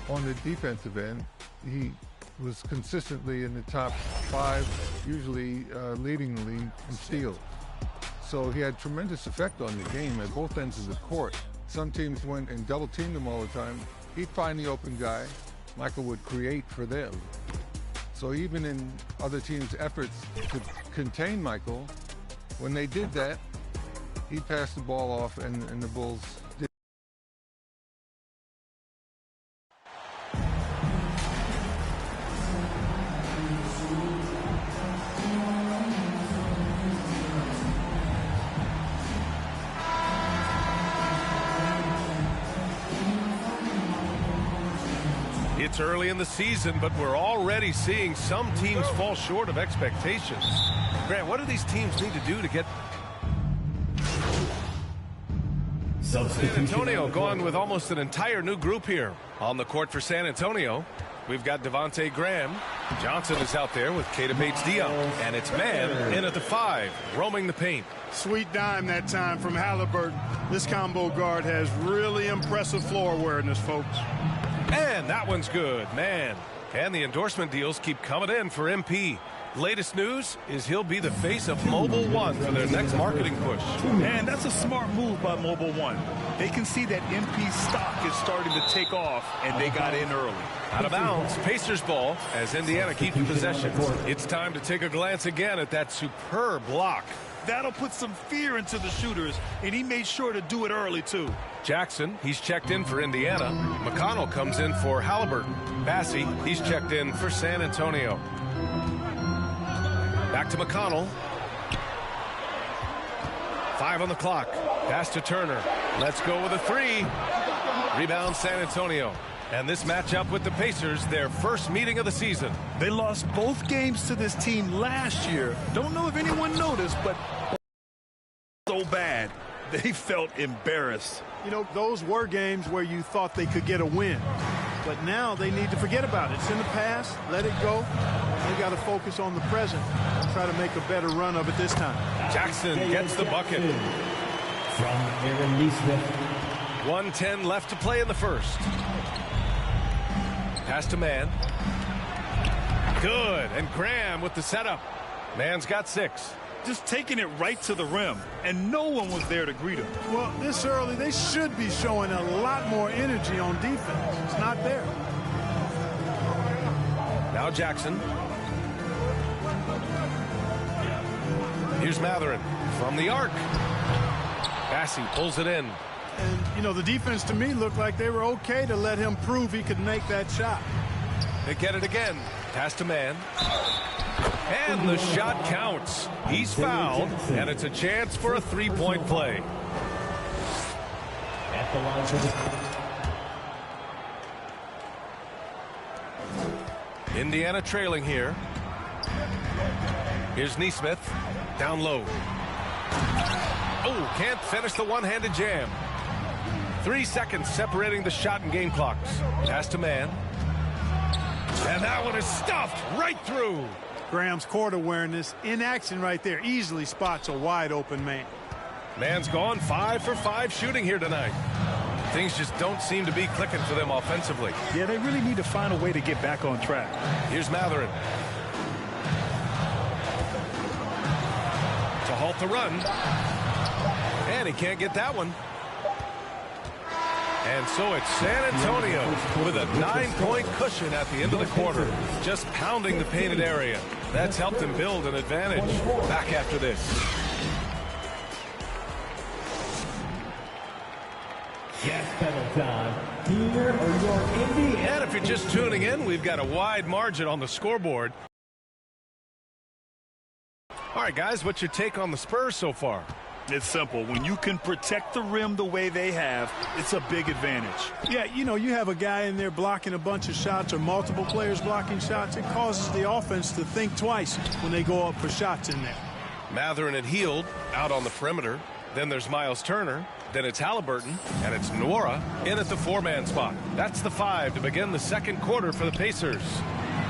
on the defensive end, he was consistently in the top 5, usually leading the league in steals. So he had tremendous effect on the game at both ends of the court. Some teams went and double-teamed him all the time. He'd find the open guy. Michael would create for them. So even in other teams' efforts to contain Michael, when they did that, he passed the ball off, and the Bulls did. It's early in the season, but we're already seeing some teams fall short of expectations. Grant, what do these teams need to do to get... San Antonio going with almost an entire new group here. On the court for San Antonio, we've got Devontae Graham. Johnson is out there with Keita Bates-Diop. And it's Man in at the 5, roaming the paint. Sweet dime that time from Halliburton. This combo guard has really impressive floor awareness, folks. And that one's good, man. And the endorsement deals keep coming in for MP. Latest news is he'll be the face of Mobile One for their next marketing push. And that's a smart move by Mobile One. They can see that MP stock is starting to take off, and they got in early. Out of bounds, Pacers ball as Indiana keeps possession. It's time to take a glance again at that superb block. That'll put some fear into the shooters, and he made sure to do it early, too. Jackson, he's checked in for Indiana. McConnell comes in for Halliburton. Bassey, he's checked in for San Antonio. Back to McConnell. 5 on the clock. Pass to Turner. Let's go with a 3. Rebound San Antonio. And this matchup with the Pacers, their first meeting of the season. They lost both games to this team last year. Don't know if anyone noticed, but so bad. They felt embarrassed. You know, those were games where you thought they could get a win. But now they need to forget about it. It's in the past. Let it go. They got to focus on the present and try to make a better run of it this time. Jackson gets the bucket. From Aaron Neesmith. 1:10 left to play in the first. Pass to Man. Good. And Graham with the setup. Man's got 6. Just taking it right to the rim, and no one was there to greet him. Well, this early, they should be showing a lot more energy on defense. It's not there. Now Jackson. Here's Matherin from the arc. Bassey pulls it in. And, you know, the defense to me looked like they were okay to let him prove he could make that shot. They get it again. Pass to Man. And the shot counts. He's fouled, and it's a chance for a 3-point play. At the line for the... Indiana trailing here. Here's Neesmith. Down low. Oh, can't finish the one-handed jam. 3 seconds separating the shot and game clocks. Pass to Man. And that one is stuffed right through. Graham's court awareness in action right there. Easily spots a wide open man. Man's gone 5 for 5 shooting here tonight. Things just don't seem to be clicking for them offensively. Yeah, they really need to find a way to get back on track. Here's Matherin. To halt the run. And he can't get that one. And so it's San Antonio with a 9-point cushion at the end of the quarter. Just pounding the painted area. That's helped them build an advantage. Back after this. Gas pedal time. Here are your Indiana. And if you're just tuning in, we've got a wide margin on the scoreboard. All right, guys, what's your take on the Spurs so far? It's simple. When you can protect the rim the way they have, it's a big advantage. Yeah, you know, you have a guy in there blocking a bunch of shots or multiple players blocking shots. It causes the offense to think twice when they go up for shots in there. Matherin and Hield out on the perimeter. Then there's Miles Turner. Then it's Halliburton. And it's Nwora in at the 4-man spot. That's the 5 to begin the second quarter for the Pacers.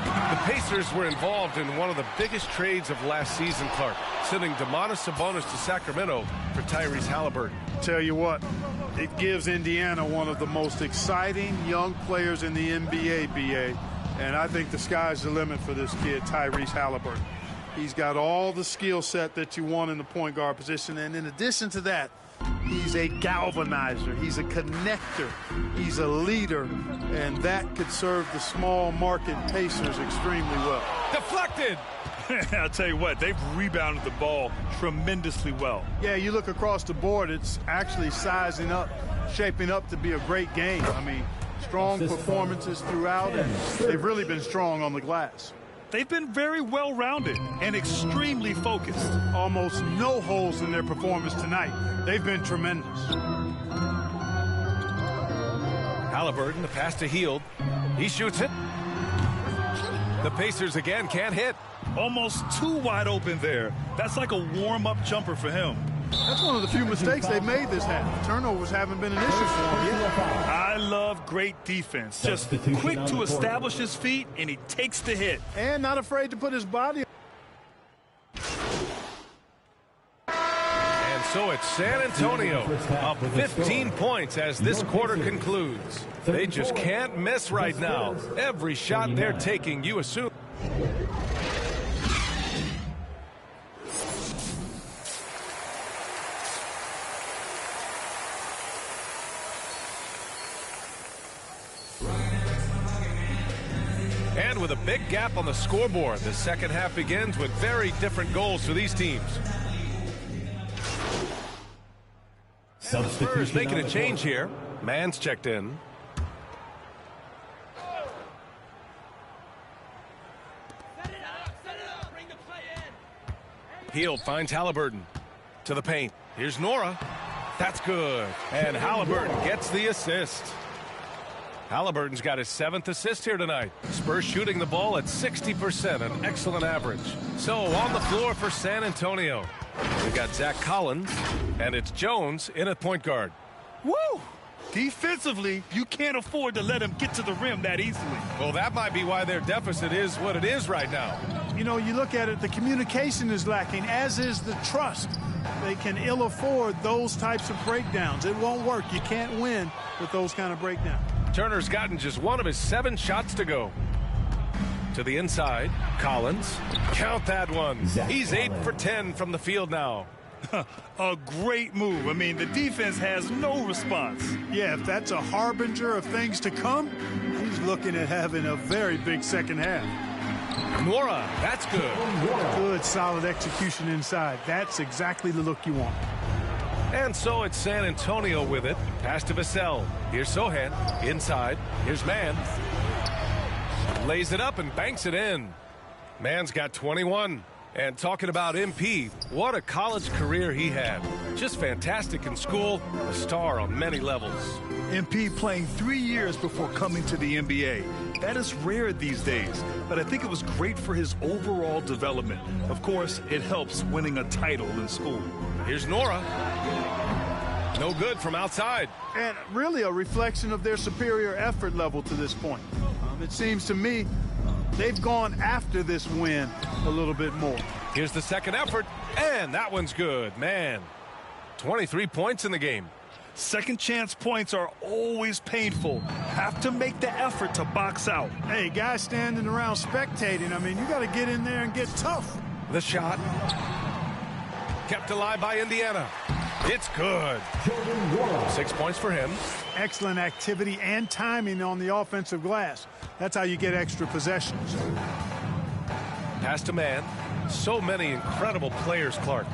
The Pacers were involved in one of the biggest trades of last season, Clark, sending Domantas Sabonis to Sacramento for Tyrese Halliburton. Tell you what, it gives Indiana one of the most exciting young players in the NBA, BA. And I think the sky's the limit for this kid, Tyrese Halliburton. He's got all the skill set that you want in the point guard position. And in addition to that, he's a galvanizer. He's a connector. He's a leader. And that could serve the small market Pacers extremely well. Deflected. I'll tell you what, they've rebounded the ball tremendously well. Yeah, you look across the board, it's actually sizing up, shaping up to be a great game. I mean, strong performances throughout, and they've really been strong on the glass. They've been very well-rounded and extremely focused. Almost no holes in their performance tonight. They've been tremendous. Halliburton, the pass to Hield. He shoots it. The Pacers again can't hit. Almost too wide open there. That's like a warm-up jumper for him. That's one of the few mistakes they've made this half. Turnovers haven't been an issue for him yet. I love great defense. Just quick to establish his feet, and he takes the hit. And not afraid to put his body. And so it's San Antonio up 15 points as this quarter concludes. They just can't miss right now. Every shot they're taking, you assume. And with a big gap on the scoreboard, the second half begins with very different goals for these teams. Spurs making a change here. Mann's checked in. Hield finds Halliburton to the paint. Here's Nora. That's good. And Halliburton gets the assist. Halliburton's got his 7th assist here tonight. Spurs shooting the ball at 60%, an excellent average. So on the floor for San Antonio, we've got Zach Collins, and it's Jones in at point guard. Woo! Defensively, you can't afford to let him get to the rim that easily. Well, that might be why their deficit is what it is right now. You know, you look at it, the communication is lacking, as is the trust. They can ill afford those types of breakdowns. It won't work. You can't win with those kind of breakdowns. Turner's gotten just one of his 7 shots to go. To the inside, Collins. Count that one. He's 8 for 10 from the field now. A great move. I mean, the defense has no response. Yeah, if that's a harbinger of things to come, he's looking at having a very big second half. Nora, that's good. Good, solid execution inside. That's exactly the look you want. And so it's San Antonio with it. Pass to Vassell. Here's Sohan. Inside. Here's Mann. Lays it up and banks it in. Mann's got 21. And talking about MP, what a college career he had. Just fantastic in school, a star on many levels. MP playing 3 years before coming to the NBA. That is rare these days, but I think it was great for his overall development. Of course, it helps winning a title in school. Here's Nora. No good from outside. And really a reflection of their superior effort level to this point. It seems to me they've gone after this win a little bit more. Here's the second effort, and that one's good. Man, 23 points in the game. Second chance points are always painful. Have to make the effort to box out. Hey, guys standing around spectating, I mean, you got to get in there and get tough. The shot. Kept alive by Indiana. It's good. 6 points for him. Excellent activity and timing on the offensive glass. That's how you get extra possessions. Pass to Mann. So many incredible players, Clark.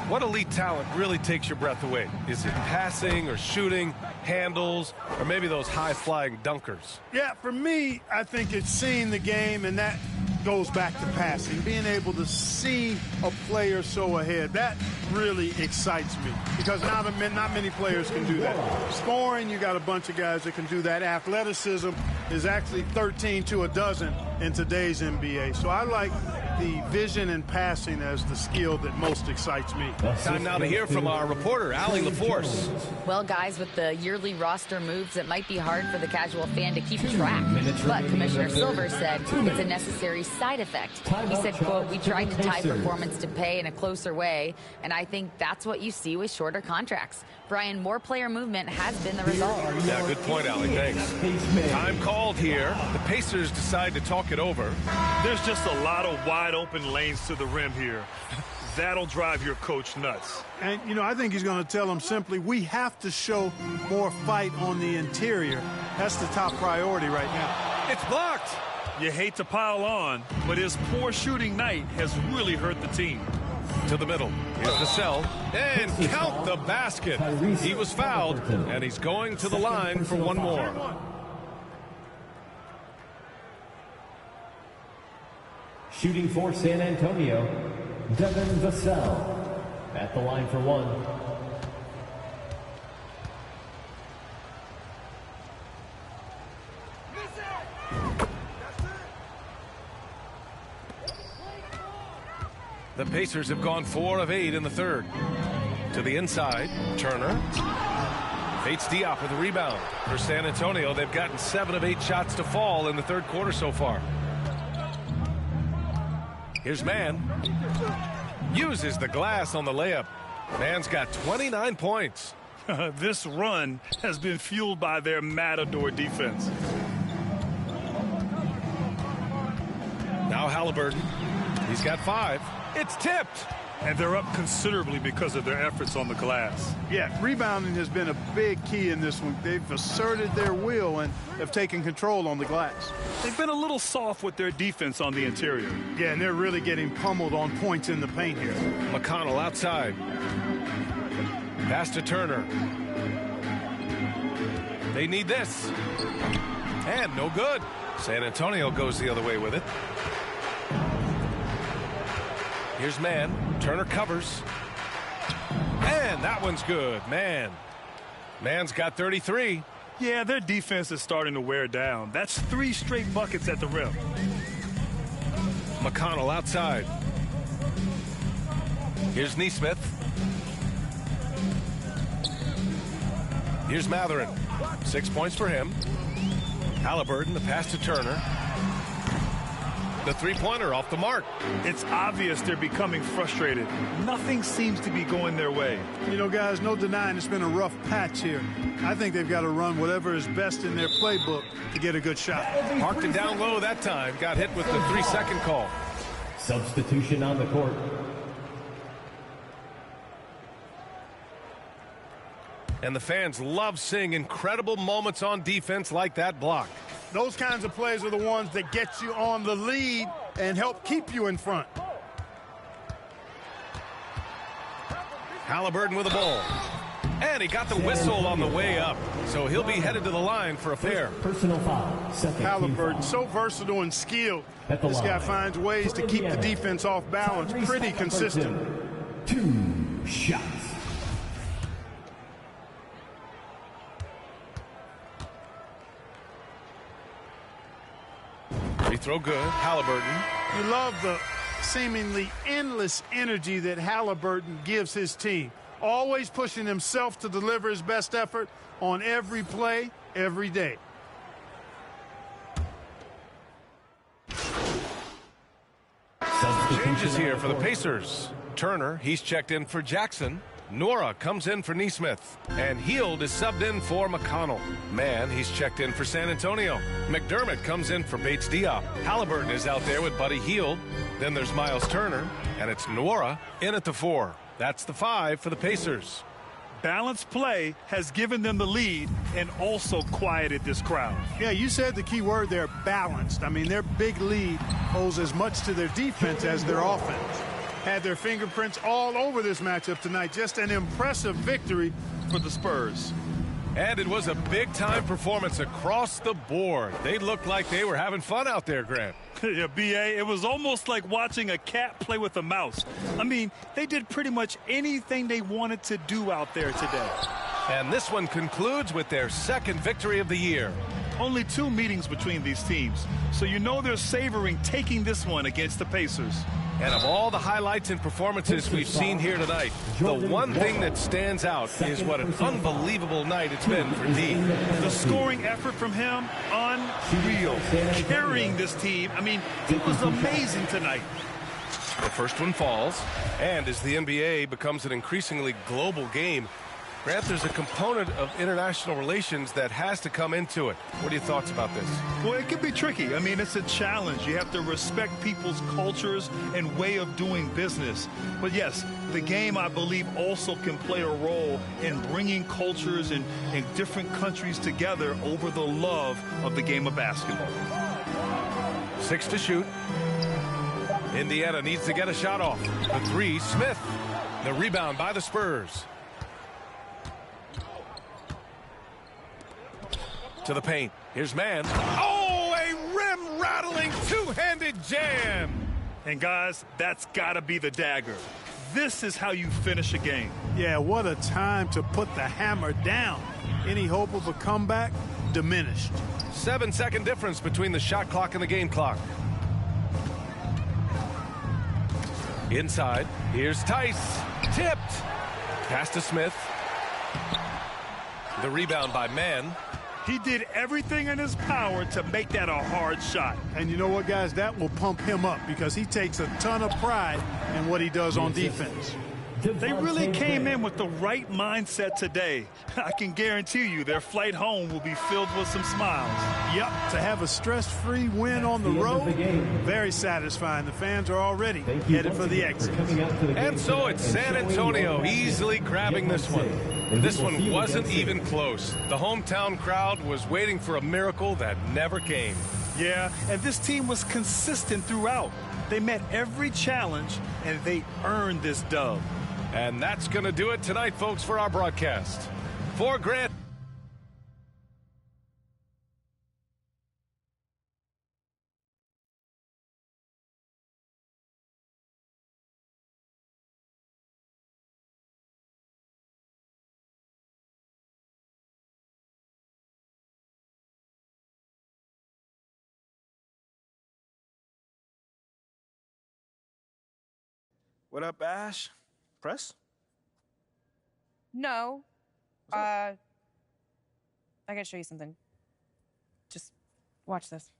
What elite talent really takes your breath away? Is it passing or shooting, handles, or maybe those high-flying dunkers? Yeah, for me, I think it's seeing the game, and that goes back to passing. Being able to see a player so ahead, that really excites me because not many players can do that. Scoring, you got a bunch of guys that can do that. Athleticism is actually 13 to a dozen in today's NBA. So I like the vision and passing as the skill that most excites me. Time now to hear from our reporter, Allie LaForce. Well, guys, with the yearly roster moves, it might be hard for the casual fan to keep track. But Commissioner Silver said it's a necessary side effect. He said, quote, "We tried to tie performance to pay in a closer way, and I think that's what you see with shorter contracts." Brian, more player movement has been the result. Yeah, good point, Allie. Thanks. Time called here. The Pacers decide to talk it over. There's just a lot of wide open lanes to the rim here. That'll drive your coach nuts. And, you know, I think he's going to tell them simply, we have to show more fight on the interior. That's the top priority right now. It's blocked. You hate to pile on, but his poor shooting night has really hurt the team. To the middle. Here's the cell. And count the basket. He was fouled, and he's going to the line for one more. Shooting for San Antonio, Devin Vassell at the line for one. The Pacers have gone 4 of 8 in the third. To the inside, Turner. Bates Diop with the rebound. For San Antonio, they've gotten 7 of 8 shots to fall in the third quarter so far. Here's Mann. Uses the glass on the layup. Mann's got 29 points. This run has been fueled by their Matador defense. Now Halliburton. He's got 5. It's tipped. And they're up considerably because of their efforts on the glass. Yeah, rebounding has been a big key in this one. They've asserted their will and have taken control on the glass. They've been a little soft with their defense on the interior. Yeah, and they're really getting pummeled on points in the paint here. McConnell outside. Pass to Turner. They need this. And no good. San Antonio goes the other way with it. Here's Mann. Turner covers. And that one's good. Mann's got 33. Yeah, their defense is starting to wear down. That's 3 straight buckets at the rim. McConnell outside. Here's Nesmith. Here's Matherin. 6 points for him. Halliburton, the pass to Turner. The three-pointer off the mark. It's obvious they're becoming frustrated. Nothing seems to be going their way. You know, guys, no denying it's been a rough patch here. I think they've got to run whatever is best in their playbook to get a good shot. Parked it down low that time. Got hit with the 3-second call. Substitution on the court. And the fans love seeing incredible moments on defense like that block. Those kinds of plays are the ones that get you on the lead and help keep you in front. Halliburton with the ball. And he got the whistle on the way up. So he'll be headed to the line for a pair. Personal foul. Second Halliburton, so versatile and skilled. This guy finds ways to keep the defense off balance. Pretty consistent. 2 shots. Free throw good. Halliburton. You love the seemingly endless energy that Halliburton gives his team. Always pushing himself to deliver his best effort on every play, every day. Changes here for the Pacers. Turner, he's checked in for Jackson. Nora comes in for Nesmith. And Hield is subbed in for McConnell. Mann, he's checked in for San Antonio. McDermott comes in for Bates Diop. Halliburton is out there with Buddy Hield. Then there's Miles Turner. And it's Nora in at the 4. That's the 5 for the Pacers. Balanced play has given them the lead and also quieted this crowd. Yeah, you said the key word there, balanced. I mean, their big lead owes as much to their defense as their offense. Had their fingerprints all over this matchup tonight. Just an impressive victory for the Spurs. And it was a big-time performance across the board. They looked like they were having fun out there, Grant. Yeah, B.A., it was almost like watching a cat play with a mouse. I mean, they did pretty much anything they wanted to do out there today. And this one concludes with their second victory of the year. Only 2 meetings between these teams, so you know they're savoring taking this one against the Pacers. And of all the highlights and performances we've seen here tonight, the one thing that stands out is what an unbelievable night it's been for D. The scoring effort from him, unreal. Carrying this team, I mean, he was amazing tonight. The first one falls, and as the NBA becomes an increasingly global game, Grant, there's a component of international relations that has to come into it. What are your thoughts about this? Well, it can be tricky. I mean, it's a challenge. You have to respect people's cultures and way of doing business. But yes, the game, I believe, also can play a role in bringing cultures and different countries together over the love of the game of basketball. 6 to shoot. Indiana needs to get a shot off. The 3, Smith. The rebound by the Spurs. To the paint. Here's Mann. Oh, a rim-rattling two-handed jam. And, guys, that's got to be the dagger. This is how you finish a game. Yeah, what a time to put the hammer down. Any hope of a comeback? Diminished. 7-second difference between the shot clock and the game clock. Inside. Here's Tice. Tipped. Pass to Smith. The rebound by Mann. He did everything in his power to make that a hard shot. And you know what, guys? That will pump him up because he takes a ton of pride in what he does on defense. They really came in with the right mindset today. I can guarantee you their flight home will be filled with some smiles. Yep, to have a stress-free win on the road, very satisfying. The fans are already headed for the exit. And so it's San Antonio easily grabbing this one. This one wasn't even close. The hometown crowd was waiting for a miracle that never came. Yeah, and this team was consistent throughout. They met every challenge, and they earned this dub. And that's going to do it tonight, folks, for our broadcast. For Grant. What up, Ash? Press? No. I gotta show you something. Just watch this.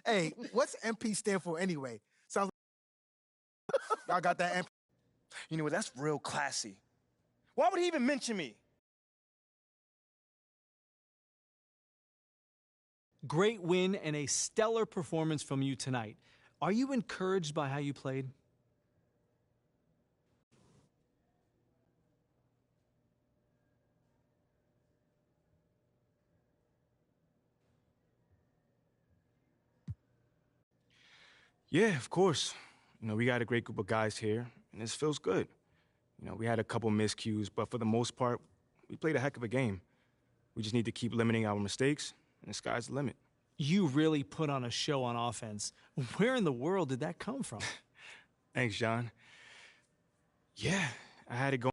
Hey, what's MP stand for anyway? Sounds like y'all got that MP. You know what? That's real classy. Why would he even mention me? Great win and a stellar performance from you tonight. Are you encouraged by how you played? Yeah, of course. You know, we got a great group of guys here, and this feels good. You know, we had a couple miscues, but for the most part, we played a heck of a game. We just need to keep limiting our mistakes, and the sky's the limit. You really put on a show on offense. Where in the world did that come from? Thanks, John. Yeah, I had it going.